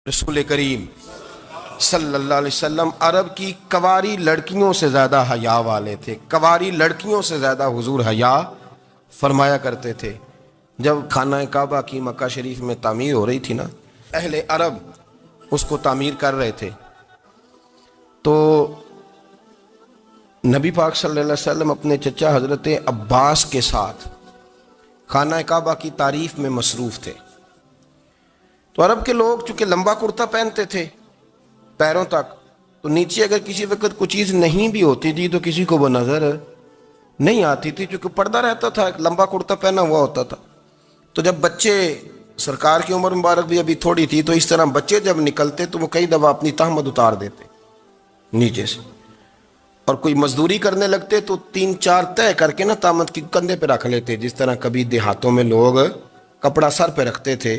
رسول کریم صلی اللہ علیہ وسلم عرب کی کواری لڑکیوں سے زیادہ حیا والے تھے. کواری لڑکیوں سے زیادہ حضور حیا فرمایا کرتے تھے. جب خانہ کعبہ کی مکہ شریف میں تعمیر ہو رہی تھی نا، اہل عرب اس کو تعمیر کر رہے تھے، تو نبی پاک صلی اللہ علیہ وسلم اپنے چچا حضرت عباس کے ساتھ خانہ کعبہ کی تعریف میں مصروف تھے. تو عرب کے لوگ چونکہ لمبا کرتا پہنتے تھے پیروں تک، تو نیچے اگر کسی وقت کوئی چیز نہیں بھی ہوتی تھی تو کسی کو وہ نظر نہیں آتی تھی، چونکہ پردہ رہتا تھا، ایک لمبا کرتا پہنا ہوا ہوتا تھا. تو جب بچے، سرکار کی عمر مبارک بھی ابھی تھوڑی تھی، تو اس طرح بچے جب نکلتے تو وہ کئی دفعہ اپنی تہمت اتار دیتے نیچے سے، اور کوئی مزدوری کرنے لگتے تو 3-4 طے کر کے نا تہمت کی کندھے پہ رکھ لیتے. جس طرح کبھی دیہاتوں میں لوگ کپڑا سر پہ رکھتے تھے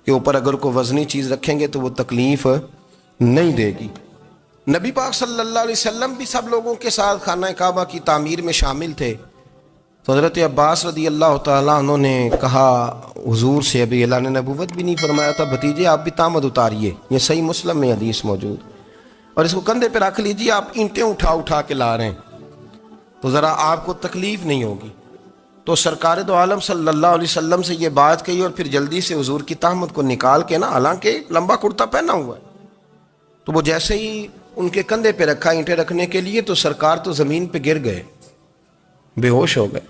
کہ اوپر اگر کوئی وزنی چیز رکھیں گے تو وہ تکلیف نہیں دے گی. نبی پاک صلی اللہ علیہ وسلم بھی سب لوگوں کے ساتھ خانہ کعبہ کی تعمیر میں شامل تھے. تو حضرت عباس رضی اللہ تعالیٰ عنہ نے کہا حضور سے، ابھی اعلان نبوت بھی نہیں فرمایا تھا، بھتیجے آپ بھی تہمت اتاریے، یہ صحیح مسلم میں حدیث موجود، اور اس کو کندھے پہ رکھ لیجیے، آپ اینٹیں اٹھا کے لا رہے ہیں تو ذرا آپ کو تکلیف نہیں ہوگی. تو سرکار دو عالم صلی اللہ علیہ وسلم سے یہ بات کہی، اور پھر جلدی سے حضور کی تہمت کو نکال کے نا، حالانکہ لمبا کرتا پہنا ہوا ہے، تو وہ جیسے ہی ان کے کندھے پہ رکھا اینٹیں رکھنے کے لیے، تو سرکار تو زمین پہ گر گئے، بے ہوش ہو گئے،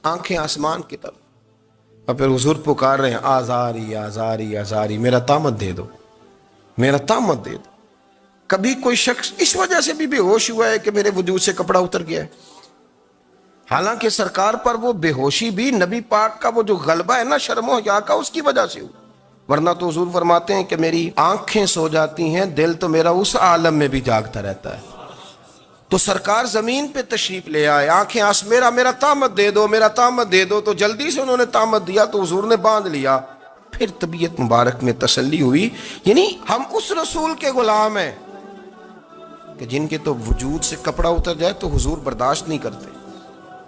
آنکھیں آسمان کی طرف، اور پھر حضور پکار رہے ہیں آزاری آزاری آزاری، میرا تہمت دے دو، میرا تہمت دے دو. کبھی کوئی شخص اس وجہ سے بھی بے ہوش ہوا ہے کہ میرے وجود سے کپڑا اتر گیا ہے؟ حالانکہ سرکار پر وہ بے ہوشی بھی نبی پاک کا وہ جو غلبہ ہے نا شرم و حیا کا، اس کی وجہ سے ہوا. ورنہ تو حضور فرماتے ہیں کہ میری آنکھیں سو جاتی ہیں، دل تو میرا اس عالم میں بھی جاگتا رہتا ہے. تو سرکار زمین پہ تشریف لے آئے، آنکھیں میرا تہمت دے دو، میرا تہمت دے دو. تو جلدی سے انہوں نے تہمت دیا تو حضور نے باندھ لیا. پھر طبیعت مبارک میں تسلی ہوئی، یعنی ہم اس رسول کے غلام ہیں کہ جن کے تو وجود سے کپڑا اتر جائے تو حضور برداشت نہیں کرتے،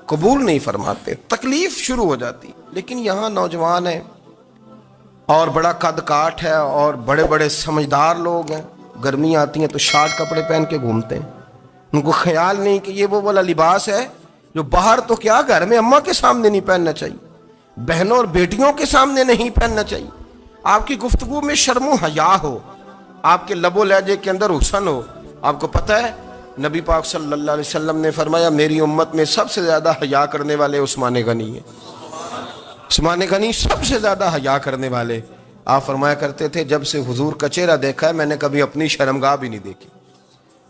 قبول نہیں فرماتے، تکلیف شروع ہو جاتی. لیکن یہاں نوجوان ہیں اور بڑا قد کاٹ ہے اور بڑے بڑے سمجھدار لوگ ہیں، گرمی آتی ہیں تو شارٹ کپڑے پہن کے گھومتے ہیں. ان کو خیال نہیں کہ یہ وہ والا لباس ہے جو باہر تو کیا گھر میں اماں کے سامنے نہیں پہننا چاہیے، بہنوں اور بیٹیوں کے سامنے نہیں پہننا چاہیے. آپ کی گفتگو میں شرم و حیا ہو، آپ کے لب و لہجے کے اندر حسن ہو. آپ کو پتہ ہے نبی پاک صلی اللہ علیہ وسلم نے فرمایا میری امت میں سب سے زیادہ حیا کرنے والے عثمان غنی ہیں. عثمان غنی سب سے زیادہ حیا کرنے والے. آپ فرمایا کرتے تھے جب سے حضور کا چہرہ دیکھا ہے میں نے کبھی اپنی شرمگاہ بھی نہیں دیکھی،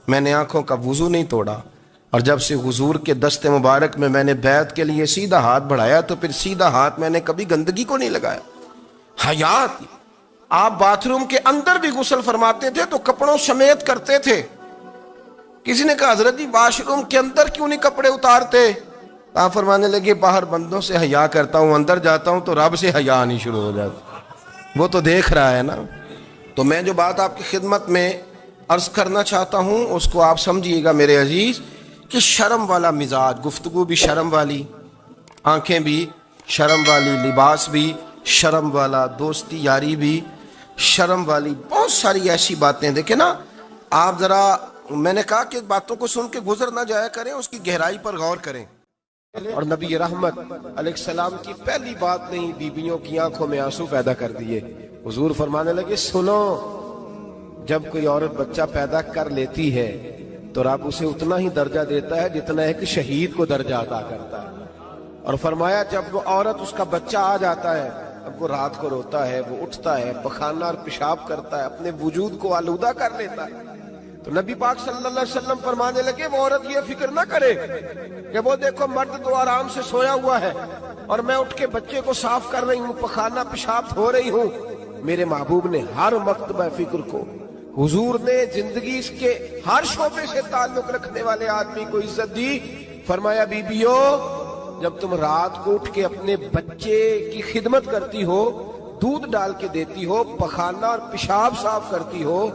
میں نے آنکھوں کا وضو نہیں توڑا، اور جب سے حضور کے دست مبارک میں نے بیعت کے لیے سیدھا ہاتھ بڑھایا تو پھر سیدھا ہاتھ میں نے کبھی گندگی کو نہیں لگایا. حیا. آپ باتھ روم کے اندر بھی غسل فرماتے تھے تو کپڑوں سمیت کرتے تھے. کسی نے کہا حضرت جی واش روم کے اندر کیوں نہیں کپڑے اتارتے؟ آپ فرمانے لگے باہر بندوں سے حیا کرتا ہوں، اندر جاتا ہوں تو رب سے حیا آنی شروع ہو جاتی، وہ تو دیکھ رہا ہے نا. تو میں جو بات آپ کی خدمت میں عرض کرنا چاہتا ہوں اس کو آپ سمجھیے گا میرے عزیز، کہ شرم والا مزاج، گفتگو بھی شرم والی، آنکھیں بھی شرم والی، لباس بھی شرم والا، دوستی یاری بھی شرم والی، بہت ساری ایسی باتیں. دیکھیں نا آپ ذرا، میں نے کہا کہ باتوں کو سن کے گزر نہ جایا کریں، اس کی گہرائی پر غور کریں. اور نبی رحمت علیہ السلام کی پہلی بات نہیں بیویوں کی آنکھوں میں آنسو پیدا کر دیے. حضور فرمانے لگے سنو، جب کوئی عورت بچہ پیدا کر لیتی ہے تو رب اسے اتنا ہی درجہ دیتا ہے جتنا ایک شہید کو درجہ عطا کرتا ہے. اور فرمایا جب وہ عورت، اس کا بچہ آ جاتا ہے، اب وہ رات کو روتا ہے، وہ اٹھتا ہے، پخانہ اور پیشاب کرتا ہے، اپنے وجود کو آلودہ کر لیتا ہے. تو نبی پاک صلی اللہ علیہ وسلم فرمانے لگے وہ عورت یہ فکر نہ کرے کہ وہ دیکھو مرد تو آرام سے سویا ہوا ہے اور میں اٹھ کے بچے کو صاف کر رہی ہوں، پخانہ پیشاب دھو رہی ہوں. میرے محبوب نے ہر مرتبہ فکر کو، حضور نے زندگی اس کے ہر شعبے سے تعلق رکھنے والے آدمی کو عزت دی. فرمایا بیبیو جب تم رات کو اٹھ کے اپنے بچے کی خدمت کرتی ہو، دودھ ڈال کے دیتی ہو، پخانہ اور پیشاب صاف کرتی ہو،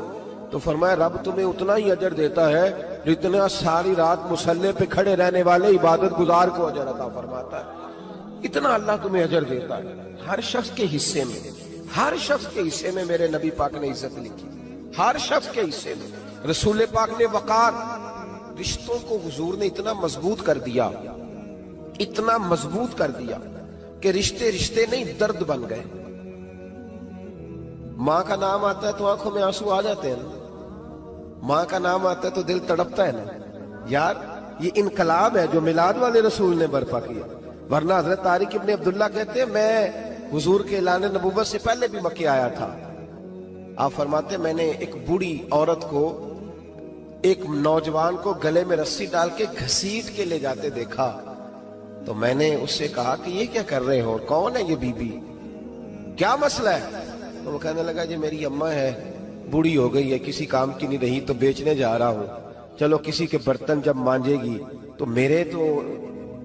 تو فرمایا رب تمہیں اتنا ہی اجر دیتا ہے جتنا ساری رات مصلی پہ کھڑے رہنے والے عبادت گزار کو اجر عطا فرماتا ہے. اتنا اللہ تمہیں اجر دیتا ہے ہر شخص کے حصے میں. ہر شخص کے حصے میں میرے نبی پاک نے عزت لکھی، ہر شخص کے حصے میں۔ رسول پاک نے وقار، رشتوں کو حضور نے اتنا مضبوط کر دیا، اتنا مضبوط کر دیا کہ رشتے رشتے نہیں درد بن گئے۔ ماں کا نام آتا ہے تو آنکھوں میں آنسو آ جاتے ہیں نا، ماں کا نام آتا ہے تو دل تڑپتا ہے نا۔ یار یہ انقلاب ہے جو میلاد والے رسول نے برپا کیا، ورنہ حضرت طارق ابن عبداللہ کہتے ہیں میں حضور کے اعلان نبوت سے پہلے بھی مکے آیا تھا۔ آپ فرماتے ہیں میں نے ایک بوڑھی عورت کو، ایک نوجوان کو گلے میں رسی ڈال کے گھسیٹ کے لے جاتے دیکھا، تو میں نے اس سے کہا کہ یہ کیا کر رہے ہو، کون ہے یہ بی بی، کیا مسئلہ ہے؟ تو وہ کہنے لگا جی میری اماں ہے، بوڑھی ہو گئی ہے، کسی کام کی نہیں رہی تو بیچنے جا رہا ہوں، چلو کسی کے برتن جب مانجے گی تو میرے تو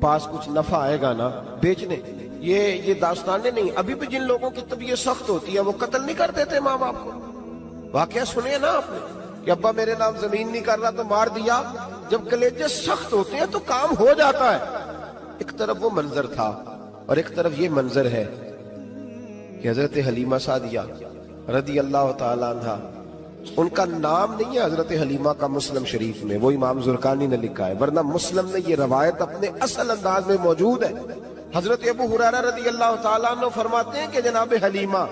پاس کچھ نفع آئے گا نا بیچنے۔ یہ داستانیں نہیں، ابھی بھی جن لوگوں کی طبیعت سخت ہوتی ہے وہ قتل نہیں کر دیتے ماں باپ کو۔ واقعہ سنے نا آپ نے کہ ابا میرے نام زمین نہیں کر رہا تو مار دیا۔ جب کلیجے سخت ہوتے ہیں تو کام ہو جاتا ہے۔ ایک طرف وہ منظر تھا اور ایک طرف یہ منظر ہے کہ حضرت حلیمہ سعدیہ رضی اللہ تعالی عنہ، ان کا نام نہیں ہے حضرت حلیمہ کا مسلم شریف میں، وہ امام زرقانی نے لکھا ہے، ورنہ مسلم میں یہ روایت اپنے اصل انداز میں موجود ہے۔ حضرت ابو ہریرہ رضی اللہ تعالیٰ عنہ فرماتے ہیں کہ جناب حلیمہ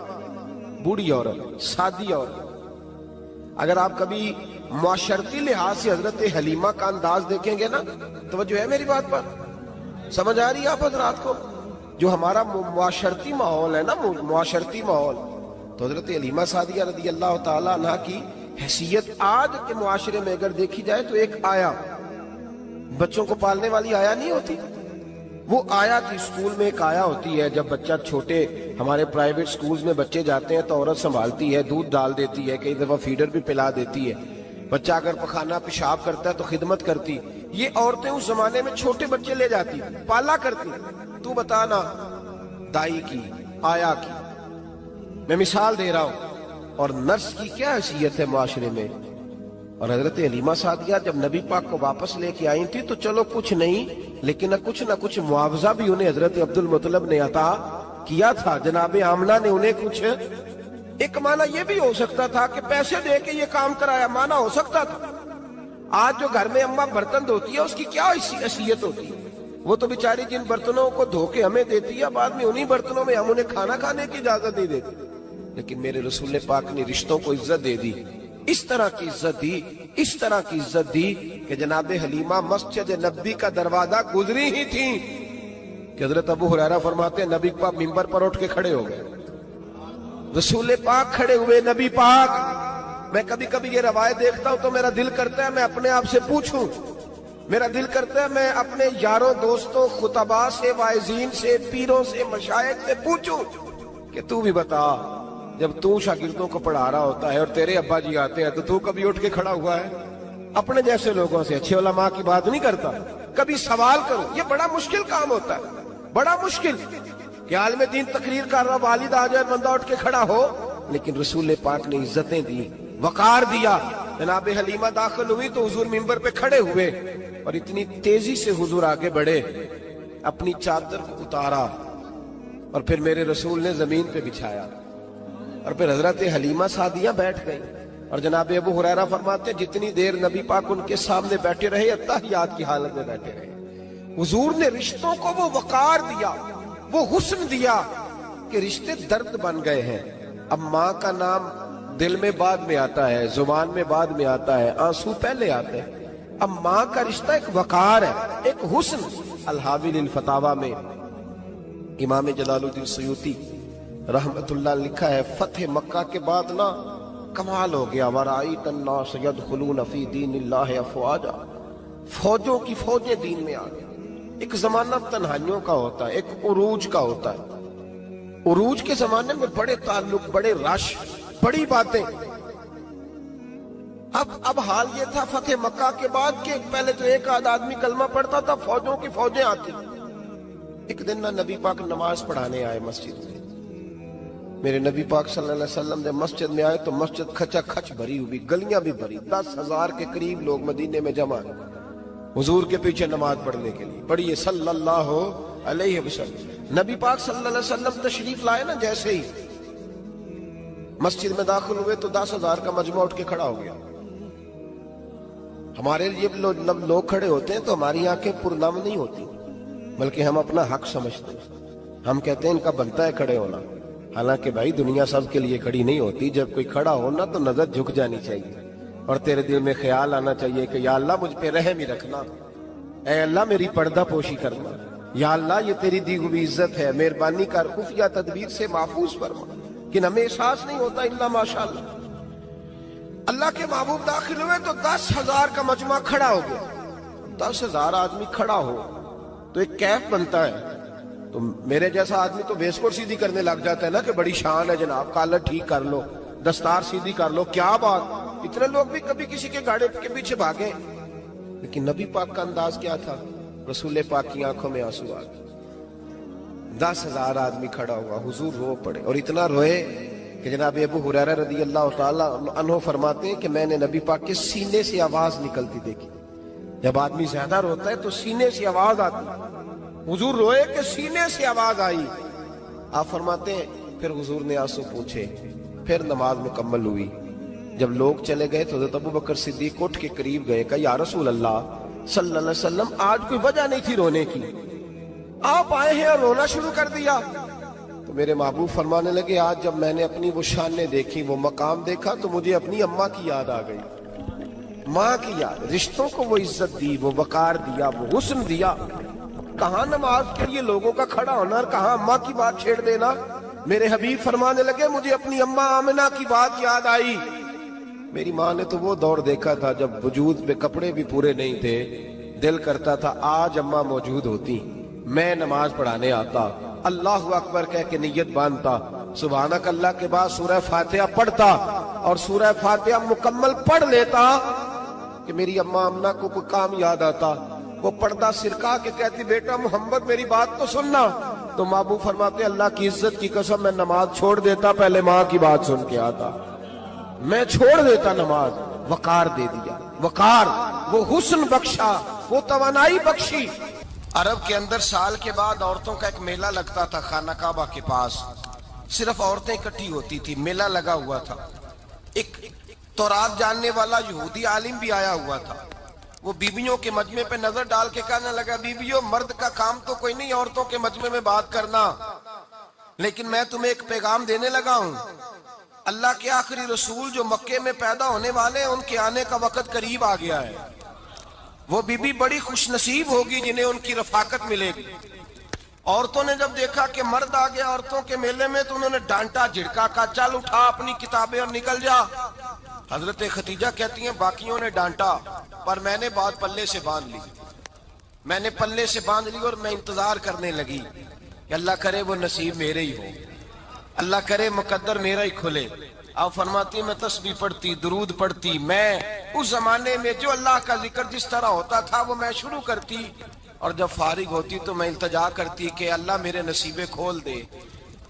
بوڑھی عورت، سادی عورت، اگر آپ کبھی معاشرتی لحاظ سے حضرت حلیمہ کا انداز دیکھیں گے نا، توجہ ہے میری بات پر، سمجھ آ رہی ہے آپ حضرات کو؟ جو ہمارا معاشرتی ماحول ہے نا، معاشرتی ماحول، تو حضرت حلیمہ سعدیہ رضی اللہ تعالیٰ عنہ کی حیثیت آج کے معاشرے میں اگر دیکھی جائے تو ایک آیا، بچوں کو پالنے والی آیا نہیں ہوتی، وہ آیا تھی۔ اسکول میں ایک آیا ہوتی ہے، جب بچہ چھوٹے ہمارے پرائیویٹ سکولز میں بچے جاتے ہیں تو عورت سنبھالتی ہے، دودھ ڈال دیتی ہے، کئی دفعہ فیڈر بھی پلا دیتی ہے، بچہ اگر پخانہ پیشاب کرتا ہے تو خدمت کرتی۔ یہ عورتیں اس زمانے میں چھوٹے بچے لے جاتی، پالا کرتی۔ تو بتانا دائی کی، آیا کی، میں مثال دے رہا ہوں، اور نرس کی کیا حیثیت ہے معاشرے میں۔ اور حضرت حلیمہ سعدیہ جب نبی پاک کو واپس لے کے آئی تھی تو چلو کچھ نہیں، لیکن نہ کچھ معاوضہ بھی انہیں حضرت عبد المطلب نے عطا کیا تھا، جناب آمنہ نے انہیں کچھ، ایک معنی یہ بھی ہو سکتا تھا کہ پیسے دے کے یہ کام کرایا، معنی ہو سکتا تھا۔ آج جو گھر میں اماں برتن دھوتی ہے اس کی کیا حیثیت ہوتی ہے؟ وہ تو بیچاری جن برتنوں کو دھو کے ہمیں دیتی ہے، بعد میں انہی برتنوں میں ہم انہیں کھانا کھانے کی اجازت نہیں دیتے۔ لیکن میرے رسول پاک نے رشتوں کو عزت دے دی، اس طرح کی عزت دی، اس طرح کی عزت دی کہ جناب حلیمہ مسجد نبی کا دروازہ گزری ہی تھی کہ حضرت ابو ہریرہ فرماتے ہیں نبی پاک منبر پر اٹھ کے کھڑے ہو گئے، رسول پاک کھڑے ہوئے، نبی پاک۔ میں کبھی کبھی یہ روایت دیکھتا ہوں تو میرا دل کرتا ہے میں اپنے آپ سے پوچھوں، میرا دل کرتا ہے میں اپنے یاروں دوستوں خطباء سے، واعظین سے، پیروں سے، مشائخ سے پوچھوں کہ تو بھی بتا، جب تو شاگردوں کو پڑھا رہا ہوتا ہے اور تیرے ابا جی آتے ہیں تو کبھی اٹھ کے کھڑا ہوا ہے؟ اپنے جیسے لوگوں سے، اچھے علماء کی بات نہیں کرتا، کبھی سوال کرو۔ یہ بڑا مشکل کام ہوتا ہے، بڑا مشکل کہ عالم دین تقریر کر رہا، والد آ جائے، بندہ اٹھ کے کھڑا ہو۔ لیکن رسول پاک نے عزتیں دی، وقار دیا۔ جناب حلیمہ داخل ہوئی تو حضور منبر پہ کھڑے ہوئے اور اتنی تیزی سے حضور آگے بڑھے، اپنی چادر کو اتارا اور پھر میرے رسول نے زمین پہ بچھایا، اور پھر حضرت حلیمہ سعدیہ بیٹھ گئی۔ اور جناب ابو ہریرہ فرماتے ہیں جتنی دیر نبی پاک ان کے سامنے بیٹھے رہے، اتحیات کی حالت میں بیٹھے رہے۔ حضور نے رشتوں کو وہ وقار دیا، وہ حسن دیا کہ رشتے درد بن گئے ہیں۔ اب ماں کا نام دل میں بعد میں آتا ہے، زبان میں بعد میں آتا ہے، آنسو پہلے آتے ہیں۔ اب ماں کا رشتہ ایک وقار ہے، ایک حسن۔ الحاوی للفتاوی میں امام جلال الدین سیوطی رحمت اللہ لکھا ہے، فتح مکہ کے بعد نا کمال ہو گیا، وَرَأَيْتَ النَّاسَ يَدْخُلُونَ فِي دِينِ اللَّهِ أَفْوَاجًا، فوجوں کی فوجیں دین میں آ گئی۔ ایک زمانہ تنہائیوں کا ہوتا ہے، ایک عروج کا ہوتا ہے۔ عروج کے زمانے میں بڑے تعلق، بڑے رش، بڑی باتیں۔ اب حال یہ تھا فتح مکہ کے بعد کہ پہلے تو ایک آدھ آدمی کلمہ پڑھتا تھا، فوجوں کی فوجیں آتی۔ ایک دن نبی پاک نماز پڑھانے آئے مسجد میں، میرے نبی پاک صلی اللہ علیہ وسلم جب مسجد میں آئے تو مسجد کھچا کھچ بھری ہوئی، گلیاں بھی بھری، 10,000 کے قریب لوگ مدینے میں جمع ہیں حضور کے پیچھے نماز پڑھنے کے لیے۔ پڑھیے صلی اللہ علیہ وسلم۔ نبی پاک صلی اللہ علیہ وسلم تشریف لائے نا، جیسے ہی مسجد میں داخل ہوئے تو 10,000 کا مجمع اٹھ کے کھڑا ہو گیا. ہمارے لیے لوگ کھڑے ہوتے ہیں تو ہماری آنکھیں پرنم نہیں ہوتی، بلکہ ہم اپنا حق سمجھتے ہیں. ہم کہتے ہیں ان کا بنتا ہے کھڑے ہونا. حالانکہ بھائی دنیا سب کے لیے کھڑی نہیں ہوتی. جب کوئی کھڑا ہونا تو نظر جھک جانی چاہیے اور تیرے دل میں خیال آنا چاہیے کہ یا اللہ مجھ پہ رحم ہی رکھنا، اے اللہ میری پردہ پوشی کرنا، یا اللہ یہ تیری دی ہوئی عزت ہے، مہربانی کر خفیہ تدبیر سے محفوظ فرما. کہ ہمیں احساس نہیں ہوتا الا ماشاءاللہ. اللہ کے محبوب داخل ہوئے تو 10,000 کا مجمع کھڑا ہو گیا. 10,000 آدمی کھڑا ہو تو ایک کیف بنتا ہے. تو میرے جیسا آدمی تو ویس کو سیدھی کرنے لگ جاتا ہے نا کہ بڑی شان ہے جناب، کالر ٹھیک کر لو، دستار سیدھی کر لو، کیا بات. اتنے لوگ بھی کبھی کسی کے گاڑی کے پیچھے بھاگے. لیکن نبی پاک کا انداز کیا تھا؟ رسول پاک کی آنکھوں میں آنسو آ گئے. 10,000 آدمی کھڑا ہوا، حضور رو پڑے اور اتنا روئے کہ جناب ابو ہریرہ رضی اللہ تعالی عنہ فرماتے ہیں کہ میں نے نبی پاک کے سینے سے آواز نکلتی دیکھی. جب آدمی زیادہ روتا ہے تو سینے سے آواز آتی. حضور روئے کہ سینے سے آواز آئی. آپ فرماتے ہیں پھر حضور نے آنسو پوچھے، پھر نماز مکمل ہوئی. جب لوگ چلے گئے تو حضرت ابوبکر صدیق اٹھ کے قریب گئے، کہا یا رسول اللہ صلی اللہ علیہ وسلم آج کوئی وجہ نہیں تھی رونے کی، آپ آئے ہیں اور رونا شروع کر دیا. تو میرے محبوب فرمانے لگے آج جب میں نے اپنی وہ شانیں دیکھی، وہ مقام دیکھا تو مجھے اپنی اماں کی یاد آ گئی. ماں کی یاد، رشتوں کو وہ عزت دی، وہ وقار دیا، وہ حسن دیا. کہاں نماز کے لیے لوگوں کا کھڑا ہونا اور کہاں اماں کی بات چھیڑ دینا. میرے حبیب فرمانے لگے مجھے اپنی اماں آمنہ کی بات یاد آئی. میری ماں نے تو وہ دور دیکھا تھا جب وجود میں کپڑے بھی پورے نہیں تھے. دل کرتا تھا آج اماں موجود ہوتی، میں نماز پڑھانے آتا، اللہ اکبر کہہ کے نیت باندھتا، سبحانک اللہ کے بعد سورہ فاتحہ پڑھتا اور سورہ فاتحہ مکمل پڑھ لیتا کہ میری اماں آمنہ کو کوئی کام یاد آتا. وہ پردہ سرکا کے کہتی بیٹا محمد میری بات تو سننا. تو محبوب فرماتے اللہ کی عزت کی قسم میں نماز چھوڑ دیتا، پہلے ماں کی بات سن کے آتا. میں چھوڑ دیتا نماز. وقار دے دیا، وقار، وہ حسن بخشا، وہ توانائی بخشی. عرب کے اندر سال کے بعد عورتوں کا ایک میلہ لگتا تھا خانہ کعبہ کے پاس. صرف عورتیں اکٹھی ہوتی تھی، میلہ لگا ہوا تھا. ایک تورات جاننے والا یہودی عالم بھی آیا ہوا تھا. وہ بیویوں کے مجمع پہ نظر ڈال کے کہنے لگا بیویوں مرد کا کام تو کوئی نہیں عورتوں کے مجمع میں بات کرنا، لیکن میں تمہیں ایک پیغام دینے لگا ہوں. اللہ کے آخری رسول جو مکے میں پیدا ہونے والے ہیں ان کے آنے کا وقت قریب آ گیا ہے. وہ بیوی بڑی خوش نصیب ہوگی جنہیں ان کی رفاقت ملے گی. عورتوں نے جب دیکھا کہ مرد آ گیا عورتوں کے میلے میں تو انہوں نے ڈانٹا جھڑکا، کہا چل اٹھا اپنی کتابیں اور نکل جا. حضرت خدیجہ کہتی ہیں باقیوں نے ڈانٹا پر میں نے بات پلے سے باندھ لی. میں نے پلے سے باندھ لی اور میں انتظار کرنے لگی کہ اللہ کرے وہ نصیب میرے ہی ہو، اللہ کرے مقدر میرا ہی کھلے. آپ فرماتی میں تسبیح پڑھتی، درود پڑھتی. میں اس زمانے میں جو اللہ کا ذکر جس طرح ہوتا تھا وہ میں شروع کرتی اور جب فارغ ہوتی تو میں التجا کرتی کہ اللہ میرے نصیبے کھول دے.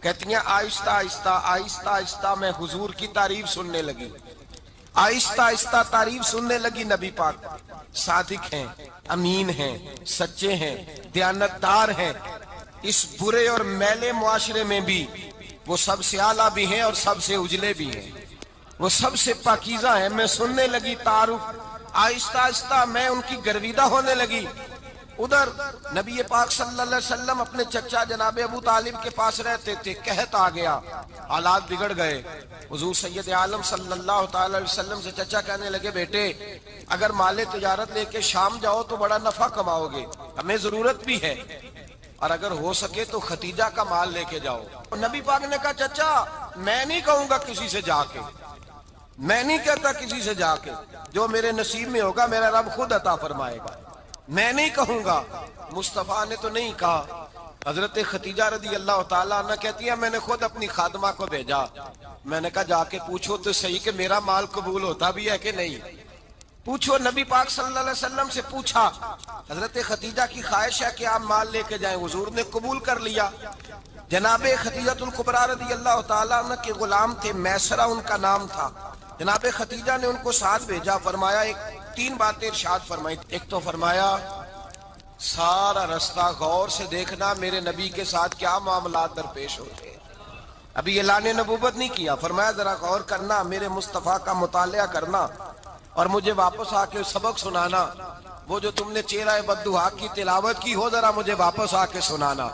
کہتی ہیں آہستہ آہستہ آہستہ آہستہ میں حضور کی تعریف سننے لگی. آہستہ آہستہ تعریف سننے لگی. نبی پاک صادق ہیں، امین ہیں، سچے ہیں، دیانتدار ہیں. اس برے اور میلے معاشرے میں بھی وہ سب سے اعلیٰ بھی ہیں اور سب سے اجلے بھی ہیں، وہ سب سے پاکیزہ ہیں. میں سننے لگی تعارف. آہستہ آہستہ میں ان کی گرویدہ ہونے لگی. ادھر نبی پاک صلی اللہ علیہ وسلم اپنے چچا جناب ابو طالب کے پاس رہتے تھے. قحط آ گیا، حالات بگڑ گئے. حضور سید عالم صلی اللہ تعالی علیہ وسلم سے چچا کہنے لگے بیٹے اگر مال تجارت لے کے شام جاؤ تو بڑا نفع کماؤ گے، ہمیں ضرورت بھی ہے، اور اگر ہو سکے تو ختیجہ کا مال لے کے جاؤ. نبی پاک نے کہا چچا میں نہیں کہوں گا کسی سے جا کے، میں نہیں کہتا کسی سے جا کے، جو میرے نصیب میں ہوگا میرا رب خود عطا فرمائے گا، میں نہیں کہوں گا. مصطفیٰ نے تو نہیں کہا. حضرت خدیجہ رضی اللہ تعالیٰ عنہ کہتی ہے میں نے خود اپنی خادمہ کو بھیجا. میں نے کہا جا کے پوچھو تو صحیح کہ میرا مال قبول ہوتا بھی ہے کہ نہیں. پوچھو. نبی پاک صلی اللہ علیہ وسلم سے پوچھا. حضرت خدیجہ کی خواہش ہے کہ آپ مال لے کے جائیں. حضور نے قبول کر لیا. جناب خدیجہ الکبریٰ رضی اللہ تعالیٰ عنہ کے غلام تھے، میسرہ ان کا نام تھا. جناب خدیجہ نے ان کو ساتھ بھیجا. فرمایا ایک 3 باتیں ارشاد فرمائی. ایک تو فرمایا سارا رستہ غور سے دیکھنا میرے نبی کے ساتھ کیا معاملات درپیش ہوتے ہیں. ابھی اعلان نبوت نہیں کیا، فرمایا ذرا غور کرنا، میرے مصطفیٰ کا مطالعہ کرنا اور مجھے واپس آ کے سبق سنانا، وہ جو تم نے چہرہ بددعا کی تلاوت کی ہو ذرا مجھے واپس آ کے سنانا۔